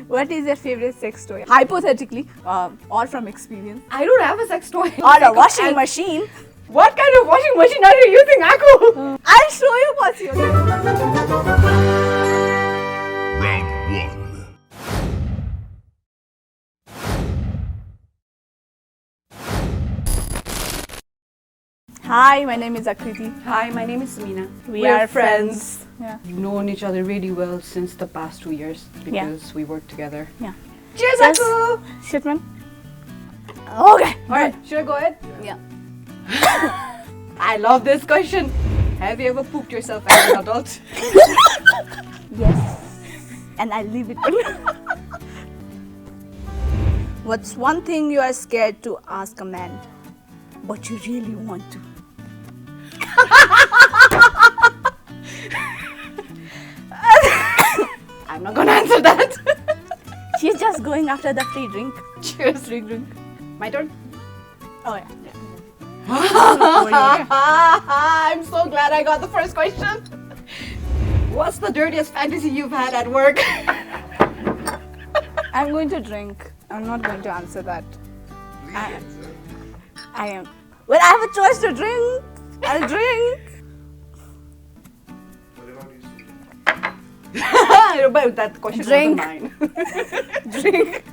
What is your favorite sex toy? Hypothetically, or from experience. I don't have a sex toy. Or a washing machine. What kind of washing machine are you using, Aku? I'll show you what's your Round 1. Hi, my name is Akriti. Hi, my name is Samina. We are friends. Yeah. We've known each other really well since the past 2 years because we work together. Yeah. Cheers, Yes. Aku! Shit, man. Okay. Alright, should I go ahead? Yeah. I love this question. Have you ever pooped yourself as an adult? Yes. And I leave it to you. What's one thing you are scared to ask a man, but you really want to? I'm not gonna answer that. She's just going after the free drink. Cheers, drink. My turn. Oh yeah. I'm so glad I got the first question. What's the dirtiest fantasy you've had at work? I'm going to drink. I'm not going to answer that. I am. Well, I have a choice to drink. I'll drink. But that question Drink. wasn't mine. Drink.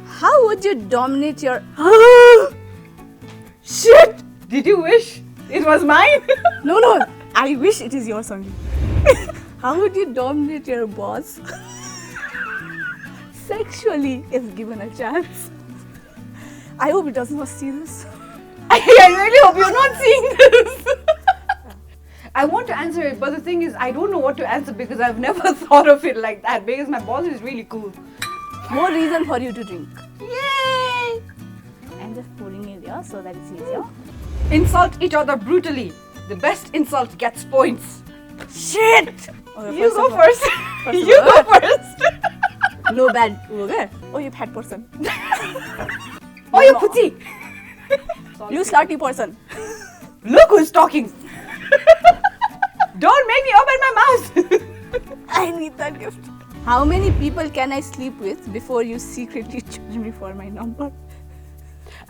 How would you dominate your... Shit! Did you wish it was mine? No. I wish it is yours only. How would you dominate your boss? Sexually, if given a chance. I hope he does not see this. I really hope you're not seeing this. I want to answer it, but the thing is, I don't know what to answer because I've never thought of it like that because my boss is really cool. More reason for you to drink. Yay! I'm just pouring it here so that it's easier. Insult each other brutally. The best insult gets points. Shit! Okay, You go first. First of You all. go first. No bad. Okay. Oh, you fat person. Oh, you putty. You slutty person. Look who's talking. Don't make me open my mouth. I need that gift. How many people can I sleep with before you secretly charge me for my number?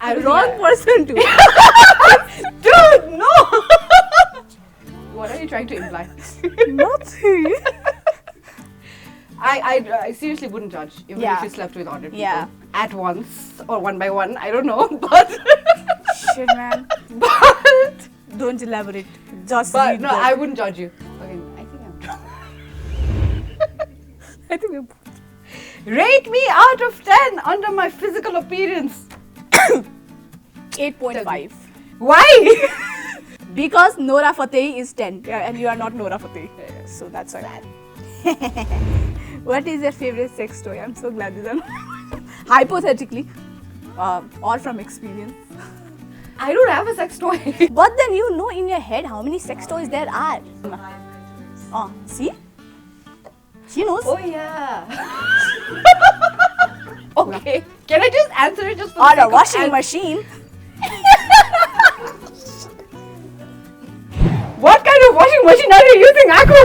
Wrong person too. Dude, no. What are you trying to imply? Nothing. I seriously wouldn't judge even Yeah. if you slept with other people Yeah. at once or one by one. I don't know, but Shit, man. but Don't elaborate. Just but read no, that. I wouldn't judge you. Okay, I think I'm drunk. I think we're Rate me out of 10 under my physical appearance. 8.5. Why? Because Nora Fateh is 10. Yeah, and you are not Nora Fateh. So that's why. What is your favorite sex toy? I'm so glad these are hypothetically or from experience. I don't have a sex toy. But then you know in your head how many sex toys there are. Oh, see? She knows. Oh yeah. Okay. Can I just answer it just for Or the a sake washing of machine. What kind of washing machine are you using, Aku?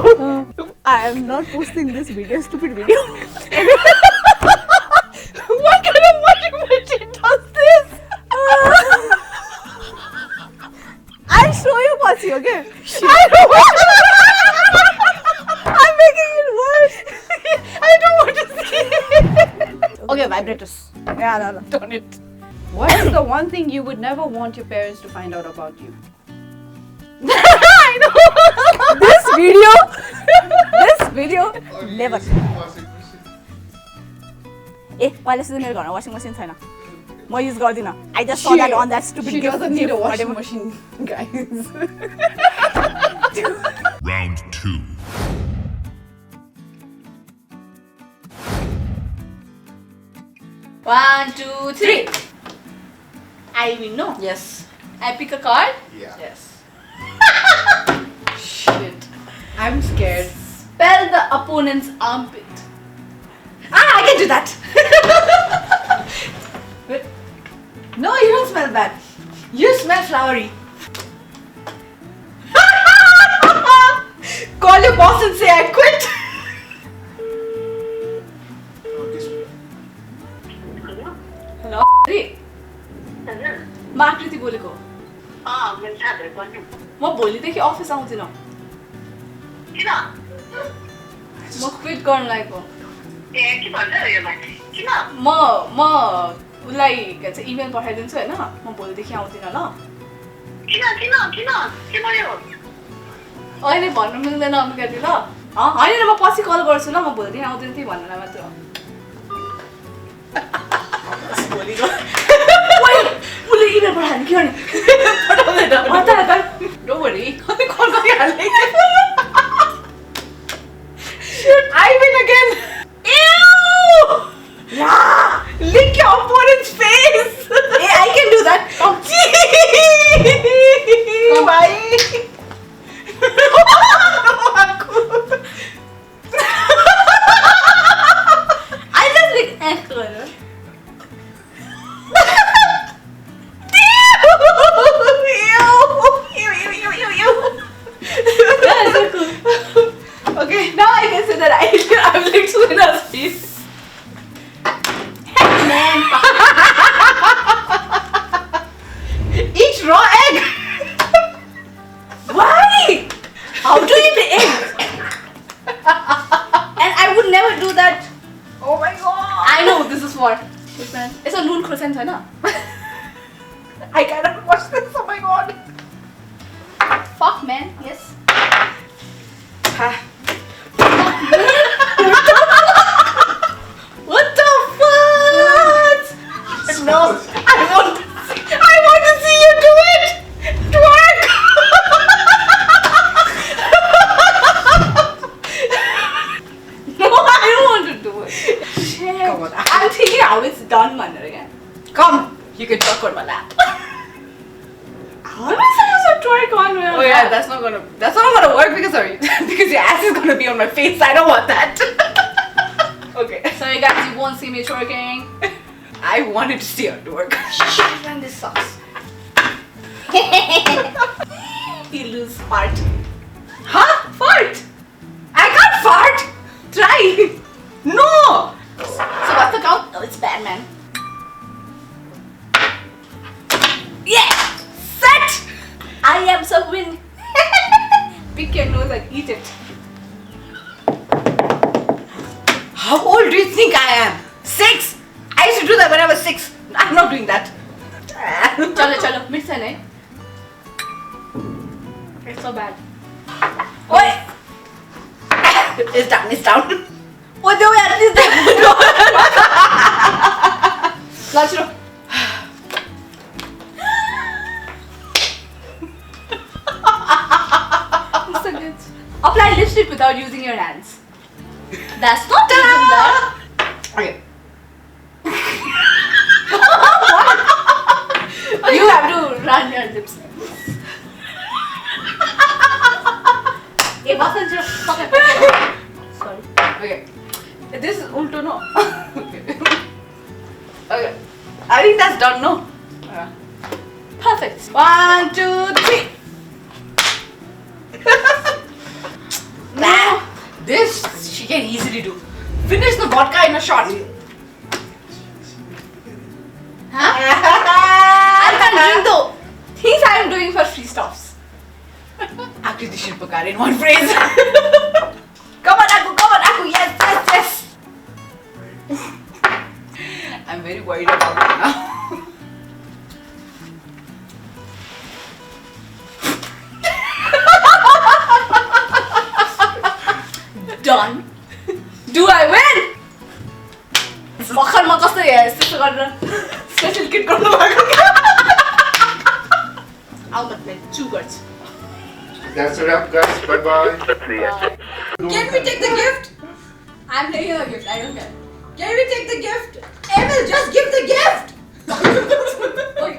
I am not posting this video, stupid video. What kind of washing machine does this? I'll show you Pasi, okay? I don't want I'm making it worse. I don't want to see it. Okay, vibrators. Yeah, no. Done it. What is the one thing you would never want your parents to find out about you? I know. This video, never. Eh, why is मेरो घरमा washing machine छैन? म use गर्दिन. I just saw that on that stupid She gift. doesn't need a washing whatever. machine, guys. Round 2. One, two, three. I will know. Yes. I pick a card. Yeah. Yes. Shit. I'm scared. Spell the opponent's armpit. Ah, I can do that. Wait. No, you don't smell that. You smell flowery. Call your boss and say I quit. म आकृति बोलेको म भोलिदेखि office आउँदिनँ म quit गर्न लागेको म उसलाई के भन्छ इमेल पठाइदिन्छु होइन म भोलिदेखि आउँदिनँ ल अहिले भन्नु मिल्दैन अम्बिकाजी ल होइन म पछि कल गर्छु ल म भोलिदेखि आउँदिनँ थिएँ भनेर मात्र उसले इमेल पठायो के गर्ने Don't worry. Call I win again. Ew! Yeah. Lick your opponent's face. Hey, I can do that. Come. Come. Bye. I just like Okay, now I can say that I'm like Suna's face. Man. Eat raw egg. Why? How do you eat the egg? And I would never do that. Oh my god. I know this is for. It's a noon croissant, right? I cannot watch this. Oh my god. Fuck, man. Yes. What the fuck? No, I want to see you do it. Twerk. No, I don't want to do it. Shit. Come on. I'm thinking how it's done, man. Again. Come, you can twerk on my lap. How am I supposed to twerk on my Oh yeah, that's not gonna work because your ass is gonna be on my face. I don't want that. Okay. Sorry guys, you won't see me twerking. I wanted to see her twerk. Shit, man, this sucks. You lose fart. Huh? Fart? I can't fart. Try. No. So what's the count? Oh, it's bad, man. Yeah. Set. I am so win. Pick your nose and eat it. How old do you think I am? 6? I used to do that when I was 6. I'm not doing that. Chalo, mix it, eh? It's so bad. Oi! It's down. What do we have to do? Let's go. So good. Apply lipstick without using your hands. That's not even there. Okay. You have to run your lips. Hey, what's your fucking Sorry. Okay. This is ulto, no? Okay. I think that's done, no? Perfect. 1, 2, 3. Nah. This she can easily do. Finish the vodka in a shot. Huh? I can't drink though. Things I am doing for free stops. Akriti Shilpakar in one phrase. Come on, Aku. Yes. I'm very worried about it now. Done. Do I win? भर्खर म कस्तो यस्तो गरेर special kit गर्नु भएको I'll play 2 cards. That's a wrap, guys. Bye-bye. Can we take the gift? I'm taking the gift. I don't care. Can we take the gift? Emil, just give the gift! Okay,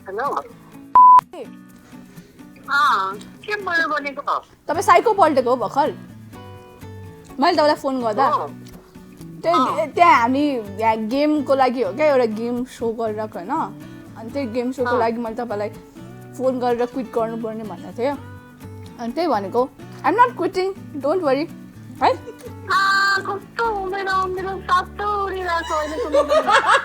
Hello. के मैले भनेको तपाईँ psycho पल्टेको हो भर्खर मैले तपाईँलाई phone गर्दा त्यहाँ हामी यहाँ गेमको लागि हो क्या एउटा गेम सो गरिरहेको होइन अनि त्यही गेम सोको लागि मैले तपाईँलाई फोन गरेर क्विट गर्नुपर्ने भनेको थिएँ अनि त्यही भनेको I'm not quitting don't worry है कस्तो हुँदैन मेरो सातो उडिरहेको सो अहिले सुन्नु